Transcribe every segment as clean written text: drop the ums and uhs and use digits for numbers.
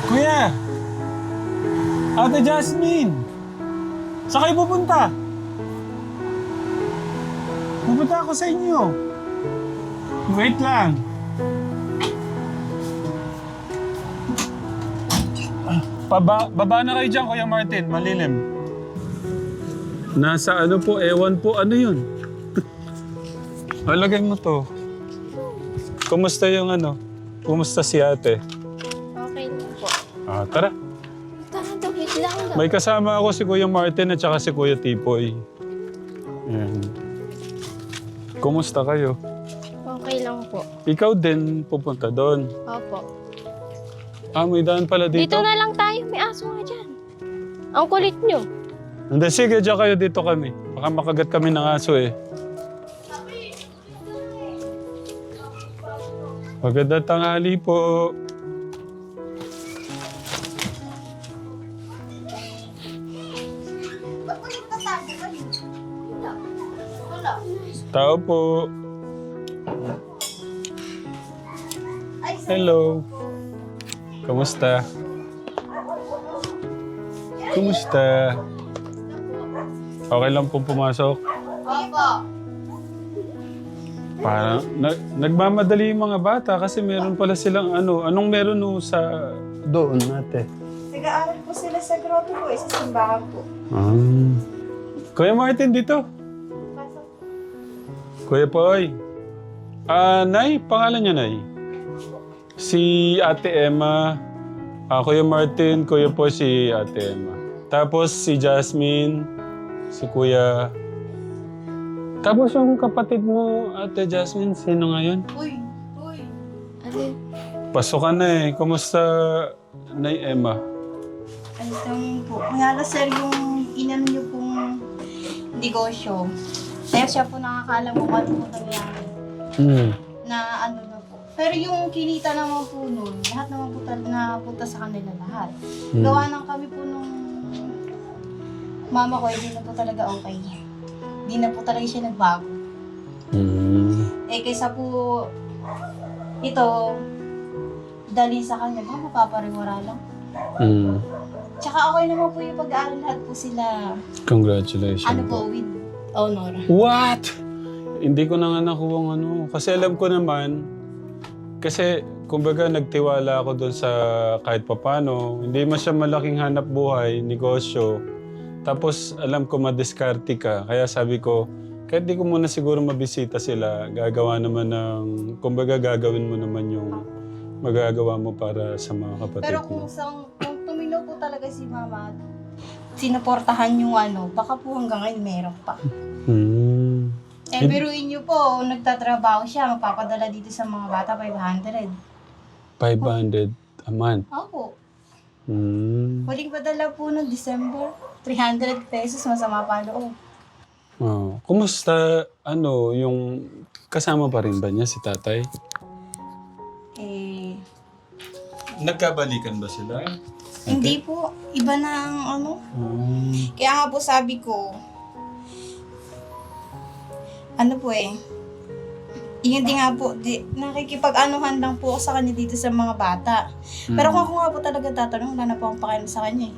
Kuya! Ate Jasmine! Saan kayo pupunta? Pupunta ako sa inyo. Wait lang. Baba na kayo dyan, Kuya Martin. Malilim. Nasa ano po, ewan po, ano yun? Lagay mo to. Kumusta yung ano? Kumusta si ate? Okay lang po. Tara. Tara daw, wait lang daw. May kasama ako si Kuya Martin at saka si Kuya Tipoy. Ayan. Kumusta kayo? Okay lang po. Ikaw din pupunta doon. Opo. May daan pala dito. Dito na lang tayo. May aso nga dyan. Ang kulit nyo. Hindi, sige, dyan kayo dito kami. Baka makagat kami ng aso eh. Magandang tanghali po. Tao po. Hello. Kamusta? Kumusta? Okay lang pong pumasok? Opo. Parang nagmamadali yung mga bata kasi meron pala silang ano. Anong meron no sa doon natin? Nag-aaral po sila sa grotto po, sa simbahan po. Kuya Martin dito. Kuya Poy. Nay, pangalan niya Nay? Si Ate Emma. Kuya Martin, Kuya Poy, si Ate Emma. Tapos si Jasmine, si Kuya. Tapos yung kapatid mo, Ate Jasmine, sino ngayon? Uy. Ano? Pasukan na eh. Kumusta, Nay Emma? Ano lang po. Kaya na sir yung inano niyo pong negosyo. Kaya siya po nakakaalam kung ano po nangyari. Na ano na po. Pero yung kinita naman po nun, lahat naman po napunta sa kanila lahat. Gawa ng kami po nung mama ko, hindi na po talaga okay. Hindi na po talaga siya nagbago. Kaysa po ito, dali sa kanya, baka mapapariwara lang. Tsaka okay naman po yung pag-aaral, lahat po sila, Congratulations. ano po, with honor. What? Hindi ko na nga nakuha ang ano. Kasi alam ko naman, kasi kumbaga nagtiwala ako doon sa kahit papano. Hindi man siya malaking hanap buhay, negosyo. Tapos alam ko madiskarte ka. Kaya sabi ko, kahit di ko muna siguro mabisita sila, gagawa naman ng, kumbaga gagawin mo naman yung magagawa mo para sa mga kapatid Pero mo. kung tumino po talaga si mama, sinuportahan yung ano, baka po hanggang ngayon meron pa. Biruin niyo po, nagtatrabaho siya, magpapadala dito sa mga bata, 500. 500 a month. Opo. Huling padala po noong December, 300 pesos, masama pa loob. Kumusta, ano, yung kasama pa rin ba niya si tatay? Nagkabalikan ba sila? Hindi po, iba na ang ano. Kaya nga po sabi ko, ano po yun din nga po, nakikipag-anuhan lang po ako sa kanya dito sa mga bata. Pero kung ako nga po talaga tatanong, wala na po akong pakialam sa kanya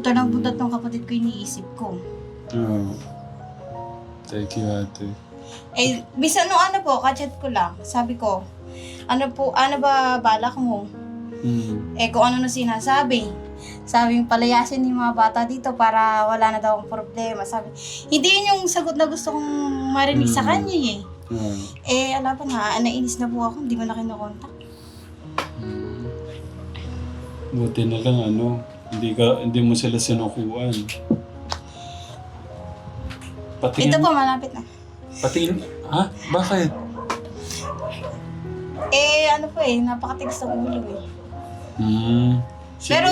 Ito lang po tatlong kapatid ko iniisip ko. Thank you, ate. Bisa nung ano po, kachat ko lang, sabi ko, ano ba balak mo? Kung ano na sinasabi. Sabi yung palayasin yung mga bata dito para wala na daw ang problema. Sabi, hindi yun yung sagot na gusto kong marinig sa kanya alam pa na, nainis na po ako, hindi mo na kinokontak. Buti na lang, ano, hindi mo sila sinukuan. Patingin. Ito po, malapit na. Patingin. Ha? Bakit? Ano po napakatigas ng ulo Sige. Pero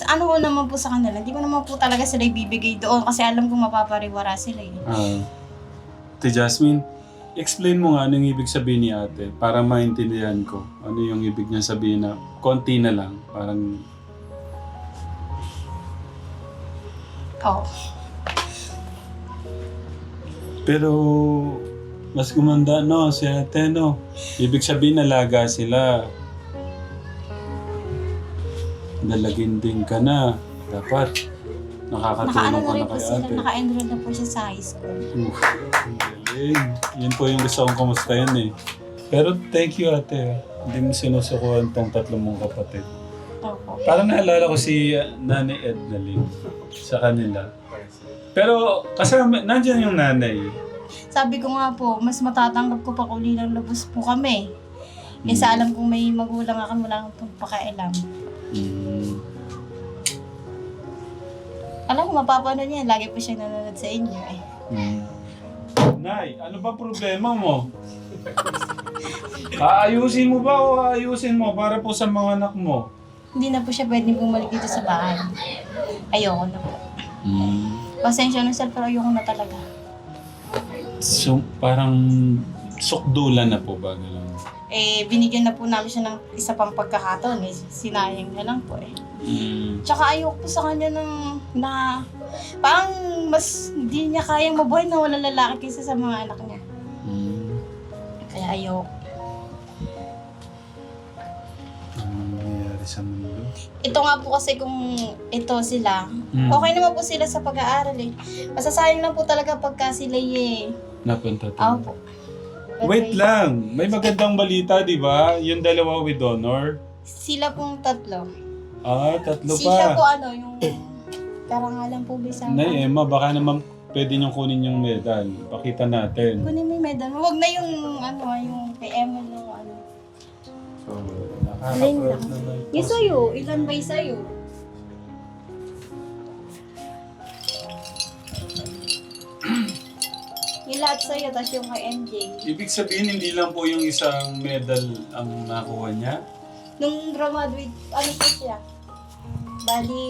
ano ko naman po sa kanila, hindi ko naman po talaga sila ibibigay doon kasi alam kong mapapariwara sila Ate Jasmine, explain mo nga anong ibig sabihin ni ate para maintindihan ko. Ano yung ibig niya sabihin na konti na lang, parang... Pero mas gumanda, no, si ate, no? Ibig sabihin, nalaga sila. madalaginding ka na. Dapat Nakaano nakakatulong na ka rin na po kay sila, ate. naka-enroll na po siya sa high school. Ang galing. Yun po yung gusto kong kamustahin eh. Pero thank you ate. Hindi mo sinusukuhan tong 3 mong kapatid. Opo. Parang naalala ko si Nanay Ednalyn sa kanila. Pero kasama, nandyan yung nanay. Sabi ko nga po, mas matatanggap ko pa kung lilang labos po kami. Kaysa alam kong may magulang ako, wala nang itong pakialam. Mm. Alam ko, mapapanood niya, lagi po siya nanonood sa inyo eh. Mm. Nay, ano ba problema mo? Aayusin mo ba o aayusin mo para po sa mga anak mo? Hindi na po siya pwedeng bumalik dito sa bahay. Ayoko na po. Mm. Pasensya na sir, pero ayoko na talaga. So, parang sukdulan na po ba? Ganun? Eh, binigyan na po namin siya ng isa pang pagkakataon eh. Sinayang na lang po eh. Mm. Tsaka ayoko po sa kanya na parang mas hindi niya kayang mabuhay na wala lalaki kaysa sa mga anak niya. Mm. Kaya ayoko. Anong nangyayari sa mundo? Ito nga po kasi kung ito sila, Mm. okay naman po sila sa pag-aaral eh. Masasayang lang po talaga pagka sila Napunta ako tayo. po. Wait lang. May magandang balita, di ba? Yung 2 with honor. Sila pong 3. Ah, 3 Siya po pa. yung karangalan po bisa. Nay, Emma, baka naman pwede niyong kunin yung medal. Pakita natin. Kunin mo yung medal. Huwag na yung yung kay Emma yung So, nakaka-proud naman. Yung sa'yo, ilan ba yung sa'yo? Yung lahat sa'yo, tapos yung kay MJ. Ibig sabihin, hindi lang po yung isang medal ang nakuha niya? Nung graduate, ano po siya? Bali,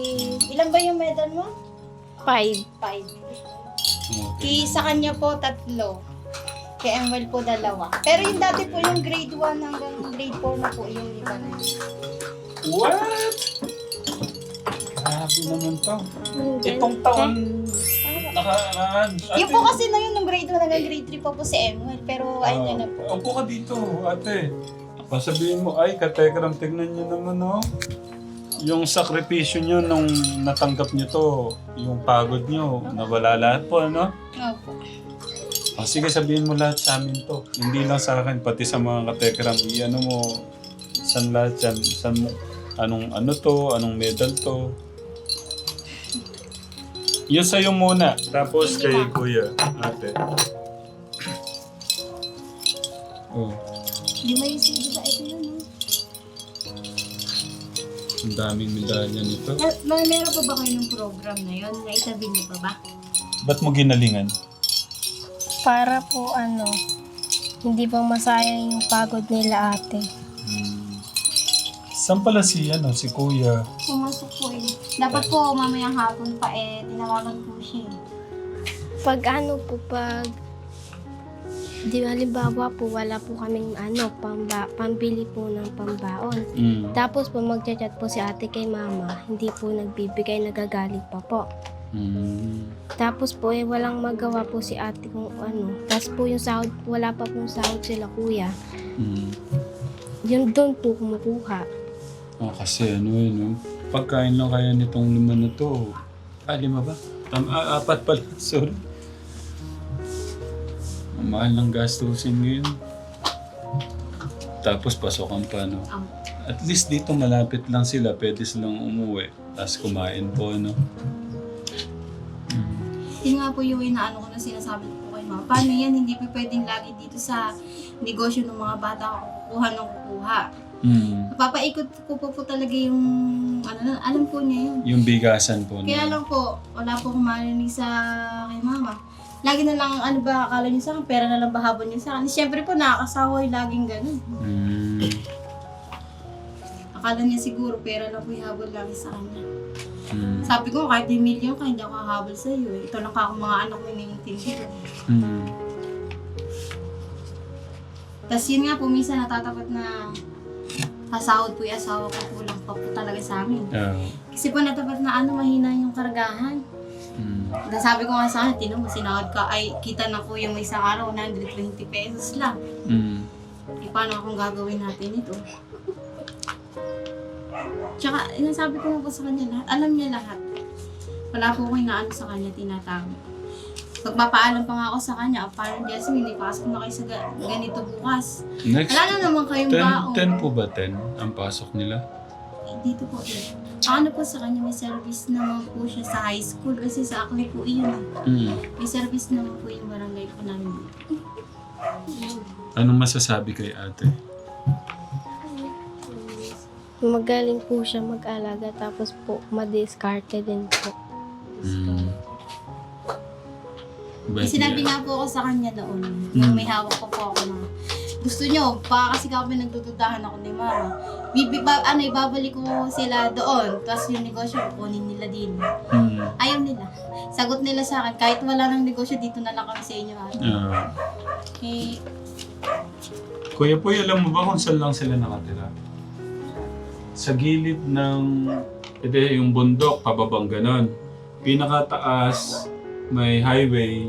ilan ba yung medal mo? 5. 5. Okay. Sa kanya po, 3. Kay Emil po, 2. Pero yung dati po yung grade 1 hanggang grade 4 na po yung iba na yun. What? Grabe naman to. Itong taon, nakaraan. Yung po kasi na yun, nung grade 1 hanggang grade 3 pa po si Emil. Pero ayun niya na po. Upo ka dito, ate. Pasabihin mo, ay, katekram, tignan niyo naman, no? Yung sakripisyo niyo nung natanggap niyo to, yung pagod niyo, nawala lahat po, ano? Opo. O, sige, sabihin mo lahat sa amin to. Hindi lang sa akin, pati sa mga katekram. I-ano mo, saan lahat yan? Saan mo, ano to, anong medal to? Yun sa'yo muna, tapos kay kuya, ate. Oh, Di ba yung CD ba? Ito yun, no? ang daming medalya nito. Meron pa ba kayo ng program na yun? Naitabi niyo pa ba? Ba't mo ginalingan? Para po hindi pang masayang yung pagod nila ate. Saan pala si kuya? Pumasok po eh. Dapat po mamayang hapon pa tinawagan po siya eh. Pag di halimbawa po wala po kaming pambili po ng pambaon. Tapos po magchat-chat po si ate kay mama, hindi po nagbibigay, nagagalit pa po. Tapos po walang magawa po si ate kung Tapos po yung sahod, wala pa pong sahod sila kuya. Yun doon po kumukuha. Kasi pagkain lang kaya nitong 5 na to. 5 ba? 4 pala, sorry. Ang mahal ng gastusin ngayon. Tapos pasokan pa, no? At least dito malapit lang sila, pwede silang umuwi. Tapos kumain po, no? Yun nga po yung inaano ko na sinasabi ko po kay mama. Paano yan? Hindi po pwedeng lagi dito sa negosyo ng mga bata kukuha ng kukuha. Papaikot ko po talaga yung alam po niya yun. Yung bigasan po, no? Kaya lang po, wala po akong marinig sa kay mama. Lagi na lang, akala niyo sa akin, pera na lang bahabon niyo sa akin. Siyempre po, nakakasawa yung laging ganun. Akala niya siguro, pera lang po yung habol lagi sa kanya. Sabi ko, kahit 1 million ka, hindi ako hahabol sa iyo. Ito lang ako mga anak mo iniintindi ko. Tapos yun nga po, minsan natatapat na kasahod po yung asawa ko, kulang pa po talaga sa amin. Kasi po natapat na mahina yung karagahan. Sabi ko nga sa akin, tinan mo, sinahod ka, ay kita na po yung isang araw, 120 pesos lang. Paano akong gagawin natin ito? Tsaka, sabi ko na po sa kanya lahat. Alam niya lahat. Wala po ko inaano sa kanya, tinatago. Magpapaalam pa nga ako sa kanya, parang Jasmine, ipasok na kayo sa ganito bukas. Next, Wala na naman kayong baon. 10 po ba 10 ang pasok nila? Dito po eh. Ano po sa kanya, may service naman po siya sa high school kasi sa Akli po iyon eh. May service naman po yung barangay po namin. Anong masasabi kay ate? Magaling po siya mag-alaga tapos po madiskarte din po. Sinabi nga po ako sa kanya noon, nung may hawak po ako na gusto nyo, baka kasi kami nagdududahan ako ni Mama. Ibabalik ko sila doon, tapos yung negosyo, kunin nila din. Ayaw nila. Sagot nila sa akin, kahit wala ng negosyo, dito na lang kami sa inyo. Eh, Kuya Poy, alam mo ba kung saan lang sila nakatira? Sa gilid ng, yung bundok, pababang ganon. Pinakataas, may highway.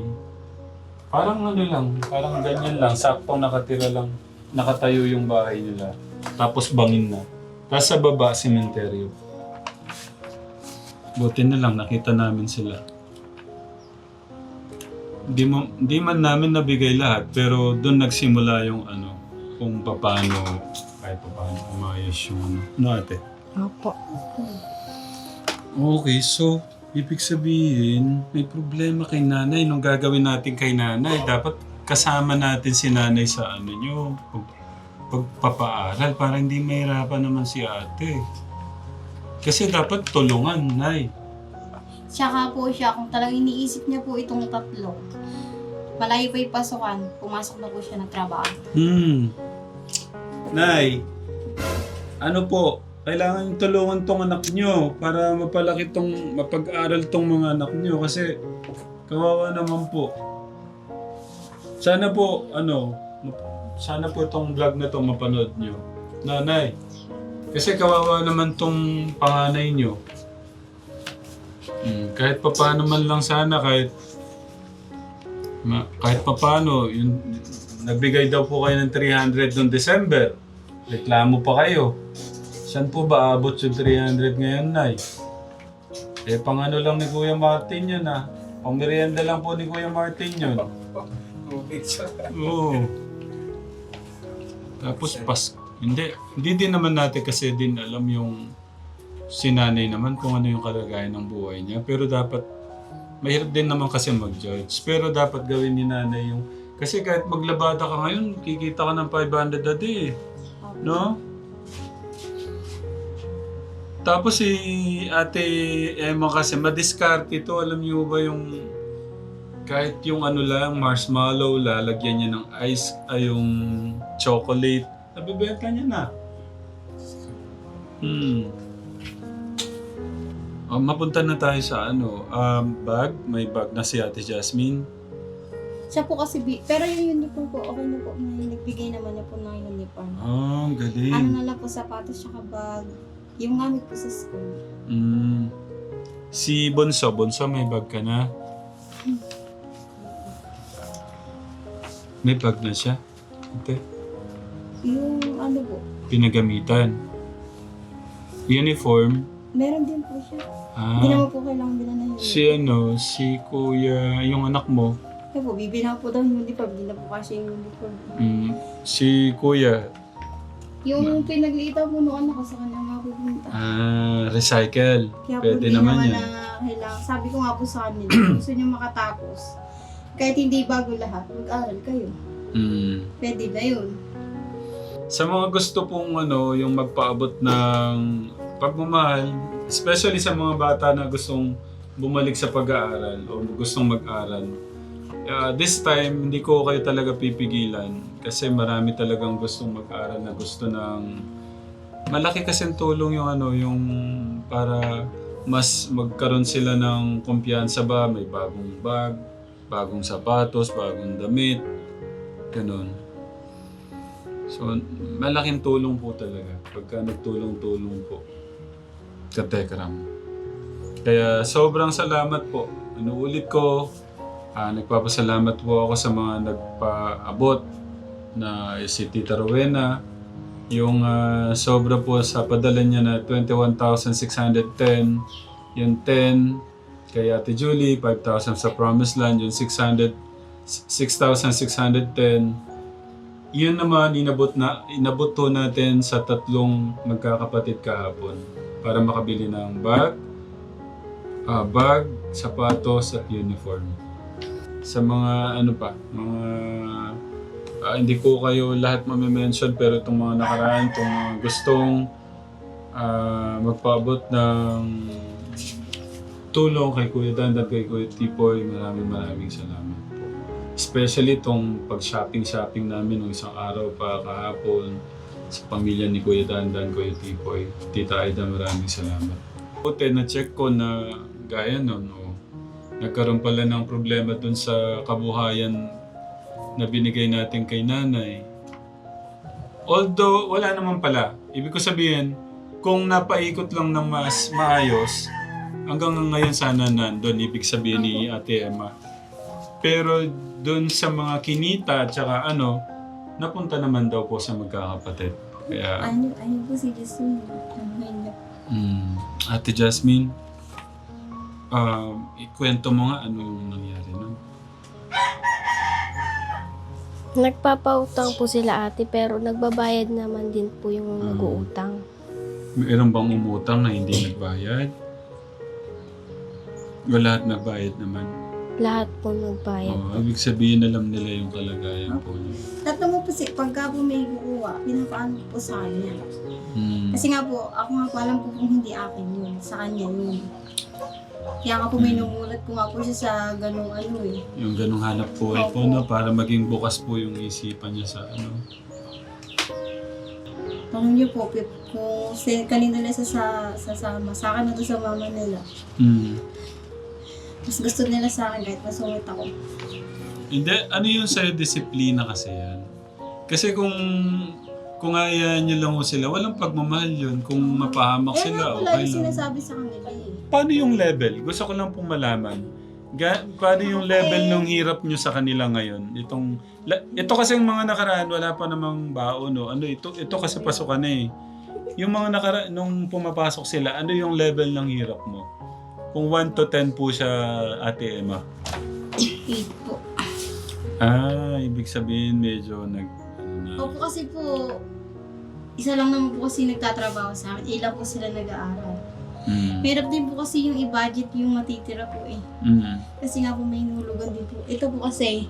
Parang ano lang, parang ganyan lang. Saktong nakatira lang, nakatayo yung bahay nila. Tapos bangin na. Tapos sa baba, sementeryo. Buti na lang, nakita namin sila. Hindi man namin nabigay lahat, pero doon nagsimula yung ano, kung paano, kahit paano umayos yung ano. Ano ate? Opo. Okay, so, ibig sabihin, may problema kay nanay. Nung gagawin natin kay nanay, dapat kasama natin si nanay sa ano nyo, pagpapaaral para hindi mahirapan naman si ate. Kasi dapat tulungan, nay. tsaka po siya, kung talagang iniisip niya po itong tatlo, malayo pa yung pasukan, pumasok na po siya ng trabaho. Nay, ano po, kailangan tulungan tong anak nyo para mapalaki tong, mapag-aral tong mga anak nyo kasi kawawa naman po. Sana po, sana po itong vlog na to mapanood nyo. Nanay, kasi kawawa naman tong panganay nyo. Kahit papaano man lang sana, kahit papaano, yun, nagbigay daw po kayo ng 300 noong December. Reklamo pa kayo. Saan po ba abot yung 300 ngayon, Nay? Eh, pang ano lang ni Kuya Martin yun, ah. Pang merienda lang po ni Kuya Martin yun. Oo. Tapos, hindi din naman natin kasi din alam yung si nanay naman kung ano yung kalagayan ng buhay niya. Pero dapat, mahirap din naman kasi mag-judge. Pero dapat gawin ni nanay yung, kasi kahit maglabada ka ngayon, kikita ka ng 500 a day. No? Tapos si Ate Emma kasi madiskarte ito. Alam niyo ba yung kahit yung ano lang, marshmallow, lalagyan niya ng ice, yung chocolate. Nabibenta niya na. Mapunta na tayo sa bag. May bag na si Ate Jasmine. Siya po kasi, pero yung uniform po, okay na po. May nagbigay naman na po ng uniform. Ang galing. Ano na lang po, sapatos tsaka bag. Yung gamit po sa school. Si Bonso, may bag ka na? May bag na siya? Ate? Yung ano po, Pinagamitan. Uniform. meron din po siya. Hindi naman po kailangan din na yun. Si Kuya, yung anak mo. Kaya po, bibina po daw yung uniform. Hindi na po kasi yung uniform. Si Kuya. Yung pinagliitaw po nung anak ko sa kanya nga pupunta. Recycle. Kaya po Pwede hindi naman naman yan. na kailangan. Sabi ko nga po sa kanila, gusto nyo makatapos. Kahit hindi bago lahat, mag-aral kayo. Pwede na yun. Sa mga gusto pong yung magpaabot ng pagmamahal, especially sa mga bata na gustong bumalik sa pag-aaral o gustong mag-aral, this time, hindi ko kayo talaga pipigilan kasi marami talagang gustong mag-aral na gusto ng malaki kasing tulong yung yung para mas magkaroon sila ng kumpiyansa ba, may bagong bag, bagong sapatos, bagong damit, ganun. So, malaking tulong po talaga pagka nagtulong-tulong po ka Tekram. Kaya sobrang salamat po. Ulit ko, nagpapasalamat po ako sa mga nagpaabot na si Tita Rowena, Yung sobra po sa padala niya na 21,610, yung 10 kay Ate Julie, 5,000 sa Promised Land, yung 6,610. Yun naman, inabot to natin sa 3 magkakapatid kahapon para makabili ng bag, sapatos at uniform. Sa mga hindi ko kayo lahat mamimension, pero itong mga nakaraan, itong mga gustong magpaabot ng tulong kay Kuya Dandan, kay Kuya Tipoy, maraming salamat po. Especially itong pag-shopping namin ng isang araw pa kahapon sa pamilya ni Kuya Dandan, Kuya Tipoy, Tita Aida, maraming salamat. Buti na-check ko na gaya nun, nagkaroon pala ng problema dun sa kabuhayan na binigay natin kay nanay. Although, wala naman pala. Ibig ko sabihin, kung napaikot lang ng mas maayos, hanggang ngayon sana nandun, ibig sabihin ni Ate Emma. Pero dun sa mga kinita at saka napunta naman daw po sa magkakapatid. Kaya... Ano po si Jasmine? Ate Jasmine, ikwento mo nga ano yung nangyari nun. Nagpapautang po sila ate pero nagbabayad naman din po yung nag-uutang. Meron bang umutang na hindi nagbayad? O lahat nagbayad naman? Lahat po nagbayad. Ibig sabihin alam nila yung kalagayan po niyo. Tatlo mo po pagka po may kukuha, pinapaano po sa kanya. Kasi nga po, ako nga po alam po kung hindi akin yun, sa kanya yun. Kaya nga po may numulat ko nga po siya sa ganung Yung ganung hanap buhay po, para maging bukas po yung isipan niya sa Tanong niyo po, kung kanina nila sasama, sa akin na doon sa mama nila. Mas gusto nila sa akin kahit masungit ako. Hindi, ano yung sa'yo disiplina kasi yan? Kasi kung ayayan niyo lang sila, walang pagmamahal yun. Kung mapahamak sila, okay lang. Sinasabi sa kanila Paano yung level? Gusto ko lang pong malaman. Paano yung level ng hirap nyo sa kanila ngayon? Ito kasi yung mga nakaraan, wala pa namang baon. Ito kasi pasukan na eh. Yung mga nakaraan, nung pumapasok sila, ano yung level ng hirap mo? Kung 1 to 10 po siya, Ate Emma. 8 po. Ibig sabihin medyo Opo kasi po, isa lang naman po kasi nagtatrabaho sa akin. Ilang po sila nag-aaral. Mahirap din po kasi yung i-budget yung matitira po eh. Kasi nga po may hinuhulugan din po. Ito po kasi,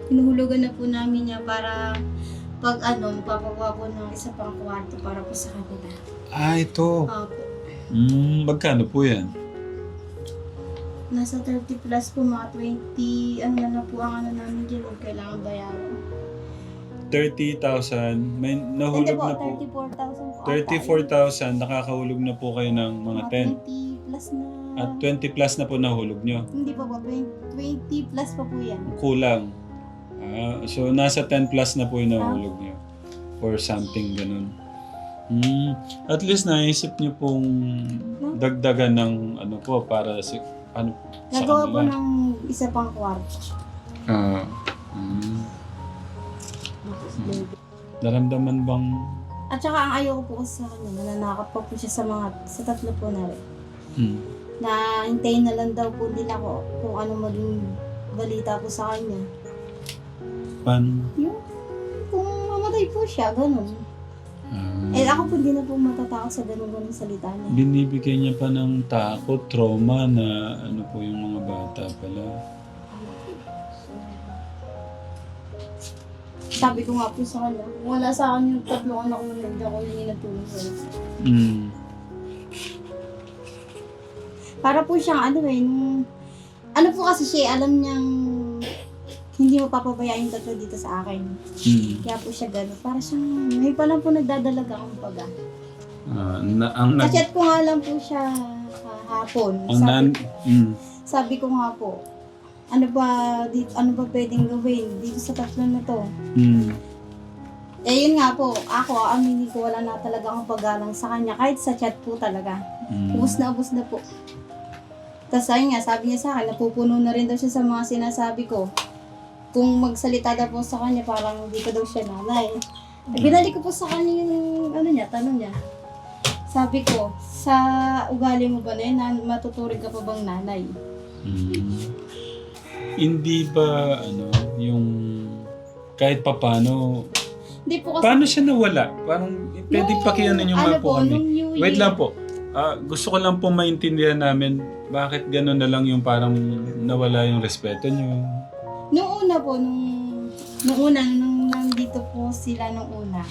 hinuhulugan na po namin niya para pag magpapagawa po ng isa pang kwarto para po sa kanila. Ito. Opo. Magkano po yan? Nasa 30 plus po, mga 20, na po ang namin dyan, huwag kailangan bayaran. 30,000, may nahulog na po. 34,000 po. 34,000, nakakahulog na po kayo ng mga 10. 20 plus na. At 20 plus na po nahulog nyo. Hindi pa po, 20 plus pa po yan. Kulang. So nasa 10 plus na po yung nahulog nyo. Or something ganun. At least naisip nyo pong dagdagan ng para sa Nagawa po kanila. ng isa pang kwarto. Naramdaman bang... At saka ang ayaw ko po kasi sa kanya, nananakap pa po siya sa tatlo po na rin. Na hintayin na lang daw po nila ko kung ano maging balita po sa kanya. Yung kung mamatay po siya, ganun. Ako po hindi na po matatakot sa ganun salita niya. Binibigay niya pa ng takot, trauma na po yung mga bata pala. Sabi ko nga po sa kanya, kung wala sa akin yung tatlong anak mo, hindi ako hindi natulong sa'yo. Para po siyang po kasi siya, alam niyang hindi mapapabayaan yung tatlo dito sa akin. Kaya po siya gano'n. Para siyang, may pa lang po nagdadalaga akong paga. Kachat ko nga lang po siya kahapon. Sabi ko nga po, ano ba pwedeng gawin dito sa tatlo na to? Yun nga po, ako, aminin ko, wala na talaga akong paggalang sa kanya. Kahit sa chat po talaga. Ubus na po. Tapos ayun nga, sabi niya sa akin, napupuno na rin daw siya sa mga sinasabi ko. Kung magsalita daw po sa kanya, parang dito daw siya nanay. Binalik ko po sa kanya yung tanong niya. Sabi ko, sa ugali mo ba na yun, matuturing ka pa bang nanay? Hindi ba, yung kahit papano, Hindi po kasi, paano siya nawala? Parang, pwede pakianan niyo nga po kami. nung New Wait Year. lang po. Gusto ko lang po maintindihan namin bakit gano'n na lang yung parang nawala yung respeto niyo. Nung nandito po sila nung una.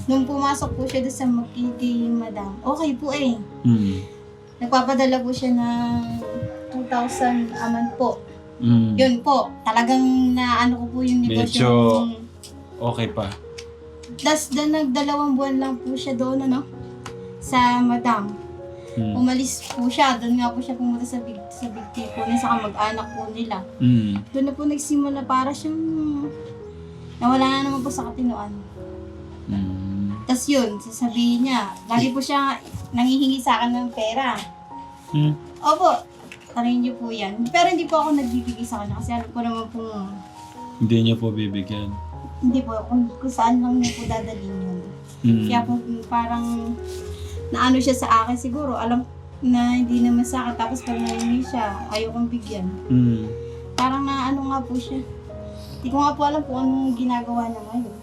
Nung pumasok po siya doon sa kay Madam, okay po eh. Nagpapadala po siya ng 2,000 a month po. Yun po, talagang naano ko po yung negosyo. Medyo okay pa. Tas nagdalawang buwan lang po siya doon, sa Madam. Umalis po siya, doon nga po siya pumunta sa Big T po niya, sa kamag-anak po nila. Doon na po nagsimula para siyang nawala na naman po sa katinoan. Tas yun, sasabihin niya, lagi po siya nangihingi sa akin ng pera. Opo, tanayin niyo po yan. Pero hindi po ako nagbibigay sa kanya kasi alam ko naman po, Hindi niya po bibigyan. hindi po, kung saan lang niya po dadalhin yun. Kaya po parang naano siya sa akin siguro, alam na hindi naman sa akin, tapos pag nahingi siya, ayaw kong bigyan. Parang naano nga po siya. Hindi ko nga po alam kung anong ginagawa niya ngayon.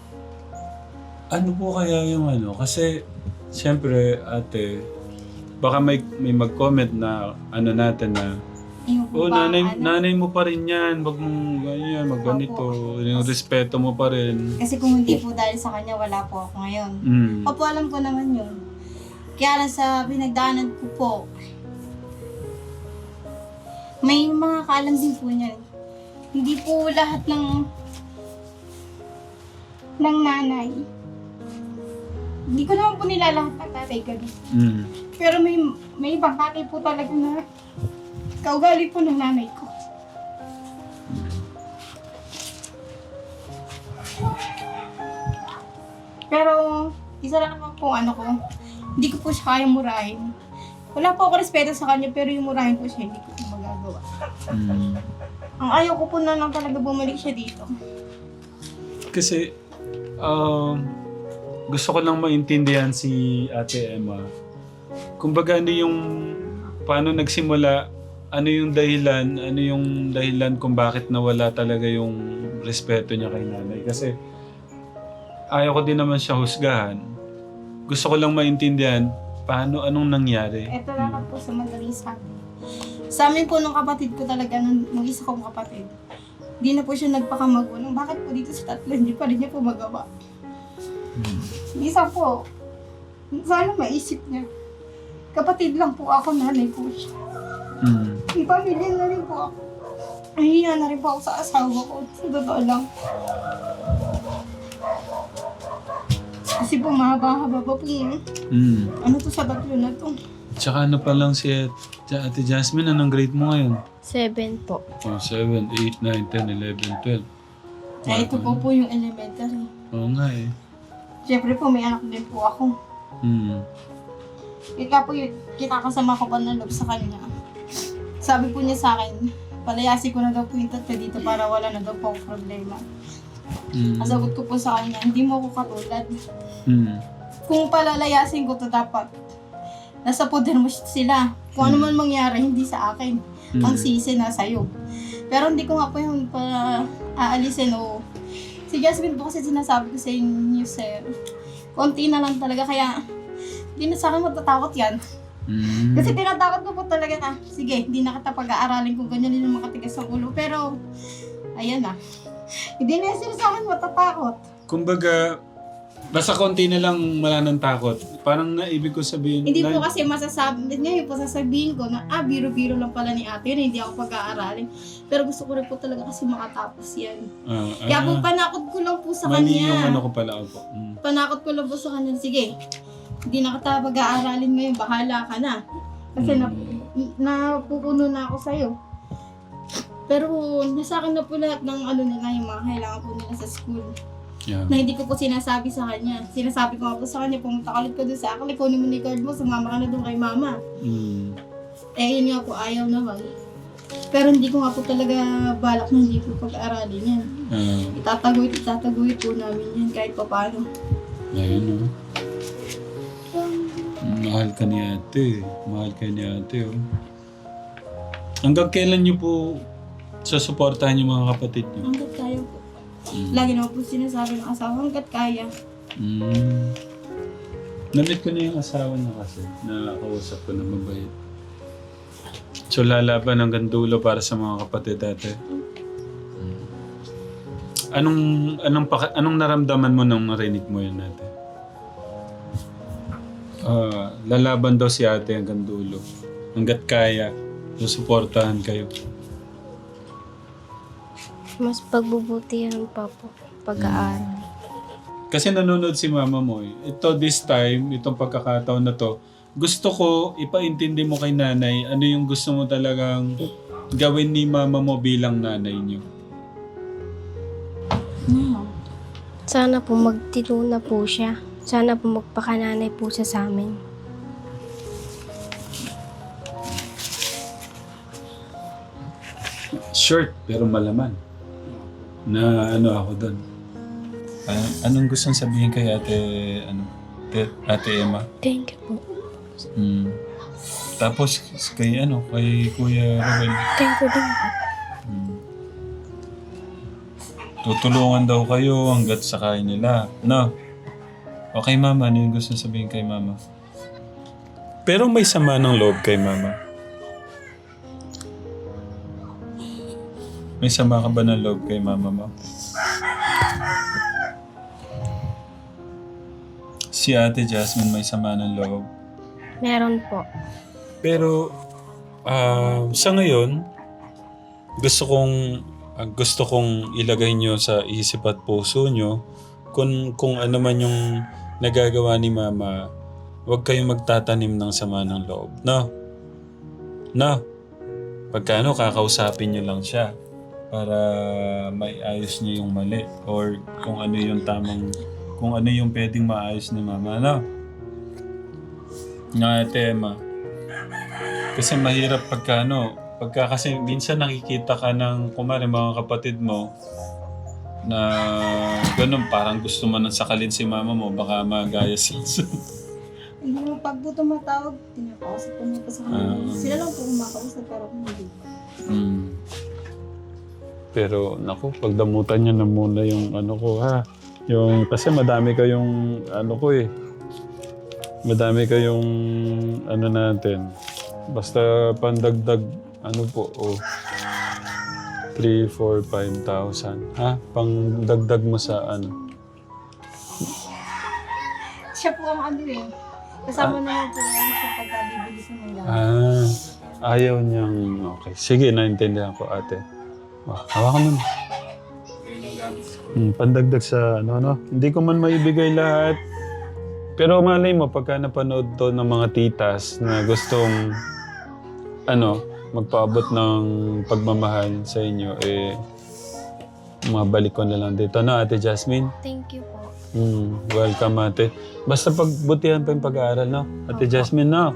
Ano po kaya yung Kasi, siyempre, ate, baka may mag-comment na natin na Yung po ba, nanay mo pa rin yan, wag mong ganyan, magganito, yung respeto mo pa rin. Kasi kung hindi po dahil sa kanya, wala po ako ngayon. Opo, alam ko naman yun. Kaya lang sa pinagdaanan ko po, may mga kaalam din po niyan. Hindi po lahat ng nanay. Hindi ko naman po nila lahat ng tatay ganun. Pero may ibang tatay po talaga na kaugali po ng nanay ko. Pero isa lang naman po ko, hindi ko po siya kayang murahin. Wala po ako respeto sa kanya, pero yung murahin po siya, hindi ko po magagawa. Ang ayaw ko po na lang talaga bumalik siya dito. Kasi, gusto ko lang maintindihan si Ate Emma. Kumbaga, paano nagsimula, ano yung dahilan kung bakit nawala talaga yung respeto niya kay nanay. Kasi, ayaw ko din naman siya husgahan. Gusto ko lang maintindihan, anong nangyari. Ito lang po sa madaling sabi. Sa amin po nung kapatid ko talaga, nung isa kong kapatid, di na po siya nagpakamagulang. Bakit po dito sa tatlo, hindi pa rin niya po magawa. Isa po, sana maisip niya. Kapatid lang po ako, nanay po siya. May pamilya na rin po ako. Nahihiya na rin po ako sa asawa ko. Sa totoo lang. Kasi po mahaba-haba pa po yun. Ano to sa tatlo na to? Tsaka pa lang si Ate Jasmine, anong grade mo ngayon? 7 po. 7, 8, 9, 10, 11, 12. Ito po yung elementary. Oo nga eh. Siyempre po, may anak din po ako. Ika po yun, kinakasama ko pa ng loob sa kanya. Sabi po niya sa akin, palayasin ko na daw po yung tatlo dito para wala na daw po akong problema. Ang sagot ko po sa kanya, hindi mo ako katulad. Kung palalayasin ko to dapat, nasa poder mo sila. Kung ano man mangyari, hindi sa akin. Ang sisi na sa'yo. Pero hindi ko nga po yung aalisin o... Si Jasmine po kasi sinasabi ko sa inyo, sir. Konti na lang talaga, kaya hindi na sa akin matatakot yan. Kasi tinatakot ko po talaga na, sige, hindi na kita pag-aaralin kung ganyan din yung makatigas ang ulo. Pero, ayan na. Hindi na sila sa akin matatakot. Kumbaga, basta konti na lang wala ng takot. Parang naibig ko sabihin. Hindi po kasi ngayon po sasabihin ko na, biro-biro lang pala ni ate yun, hindi ako pag-aaralin. Pero gusto ko rin po talaga kasi makatapos yan. Kaya po panakot ko lang po sa mali kanya. yung ko pala po. Panakot ko lang po sa kanya, sige, hindi na kita pag-aaralin ngayon, bahala ka na. Kasi napupuno na ako sa'yo. Pero nasa akin na po lahat ng nila, yung mga kailangan po nila sa school. Yeah. Na hindi ko po sinasabi sa kanya. Sinasabi ko nga po sa kanya, pumunta ka ulit ko doon sa akin, kunin mo ni card mo, sumama ka na doon kay mama. Yun nga po, ayaw naman. Pero hindi ko nga po talaga balak na hindi ko pag-aaralin yan. Itataguit po namin yan kahit pa paano. Ayun, oh. Mahal ka ni ate. Mahal ka ni ate, oh. Hanggang kailan niyo po susuportahan yung mga kapatid niyo? Hanggat kaya po. Lagi naman po sinasabi ng asawa, hanggat kaya. Namit ko na yung asawa na kasi. Nakakausap ko na mabait. So lalaban hanggang dulo para sa mga kapatid ate. Anong naramdaman mo nung narinig mo yun ate? Lalaban daw si ate hanggang dulo. Hanggat kaya, susuportahan kayo. Mas pagbubutihan pa po pag-aaral. Kasi nanonood si mama mo eh. Ito this time, itong pagkakataon na to, gusto ko ipaintindi mo kay nanay ano yung gusto mo talagang gawin ni mama mo bilang nanay niyo. Sana po magtituna po siya. Sana po magpakananay po siya sa amin. Short pero malaman. Na ano ako doon. Anong gustong sabihin kay Ate Emma? Thank you po. Tapos kay Kuya Ruel. Thank you din po. Tutulungan daw kayo hanggat sakay nila. No? Okay mama, ano yung gustong sabihin kay mama? Pero may sama ng loob kay mama. May sama ka ba ng loob kay mama mo? Si Ate Jasmine may sama ng loob. Meron po. Pero sa ngayon, gusto kong ilagay nyo sa isip at puso nyo kung ano man yung nagagawa ni Mama, huwag kayong magtatanim ng sama ng loob. No? No? Pagka kakausapin nyo lang siya para may ayos niya yung mali or kung ano yung pwedeng maayos ni Mama. No? Nga tema. Kasi mahirap pagka kasi minsan nakikita ka ng mga kapatid mo na ganun, parang gusto mo nang sakalin si mama mo, baka magaya sila. Hindi mo pag po tumatawag, tinakausap ko niya pa sa kanila. Sila lang po kumakausap pero kung hindi. Pero naku, pagdamutan niya na muna yung ko ha. Yung, kasi madami kayong madami kayong natin. Basta pandagdag 3, 4, 5,000. Ha? Pangdagdag mo sa Siya po ang kasama naman po yan siya pagkabibili sa mga. Ayaw niyang, okay. Sige, naintindihan ko ate. Hawakan mo na. Pandagdag sa Hindi ko man maibigay lahat. Pero malay mo, pagka napanood to ng mga titas na gustong magpaabot ng pagmamahal sa inyo, mabalik ko na lang dito. Ate Jasmine? Thank you po. Welcome, ate. Basta pagbutihan pa yung pag-aaral, no? Ate Jasmine, no?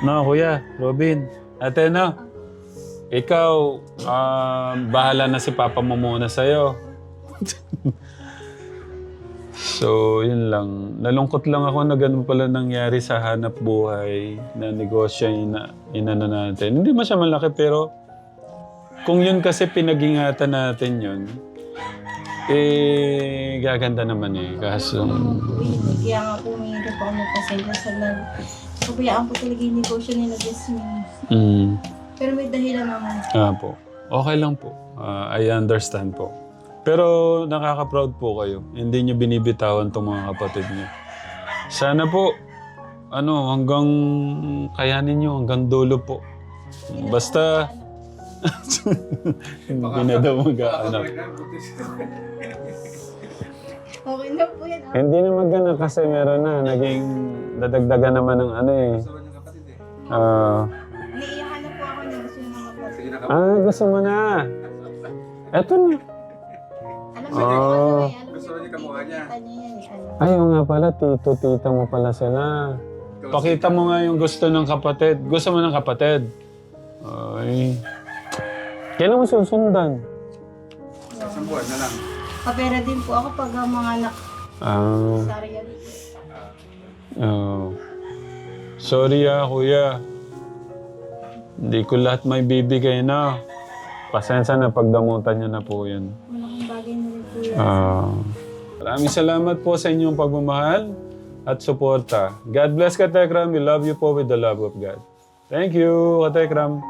No, Kuya, Robin. Ate, no? Ikaw, bahala na si Papa mo muna sa'yo. So, yun lang. Nalungkot lang ako na ganun pala nangyari sa hanap buhay na negosyo inano natin. Hindi man siya malaki pero kung yun kasi pinag-ingatan natin yun, gaganda naman Kaso... Kaya nga po, may hindi po ako nagpasaya sa lalo. Pabayaan po talaga yung negosyo nila, Jasmine. Pero may dahilan naman. Po. Okay lang po. I understand po. Pero nakaka-proud po kayo. Hindi nyo binibitawan itong mga kapatid nyo. Sana po, hanggang kayanin nyo, hanggang dulo po. Basta, hindi na daw mag-aanap. Okay na po yan. Hindi na mag-anak kasi meron na. Naging dadagdagan naman ng Naiiyakan na po ako na gusto yung mga kapatid. gusto mo na. Eto na. Gusto niya kamukha niya. Ayaw nga pala, tito-tita mo pala sila. Pakita mo nga yung gusto ng kapatid. Gusto mo ng kapatid? Ay. Kailan mo susundan? Papera din po ako pag ang mga anak Ah, Sorry yan. oh. Sorry kuya. Hindi ko lahat may bibigay na. Pasensya na, pagdamutan niyo na po yun. Malaking bagay na rin po yan. Maraming salamat po sa inyong pagmamahal at suporta. God bless Katekram. We love you po with the love of God. Thank you, Katekram.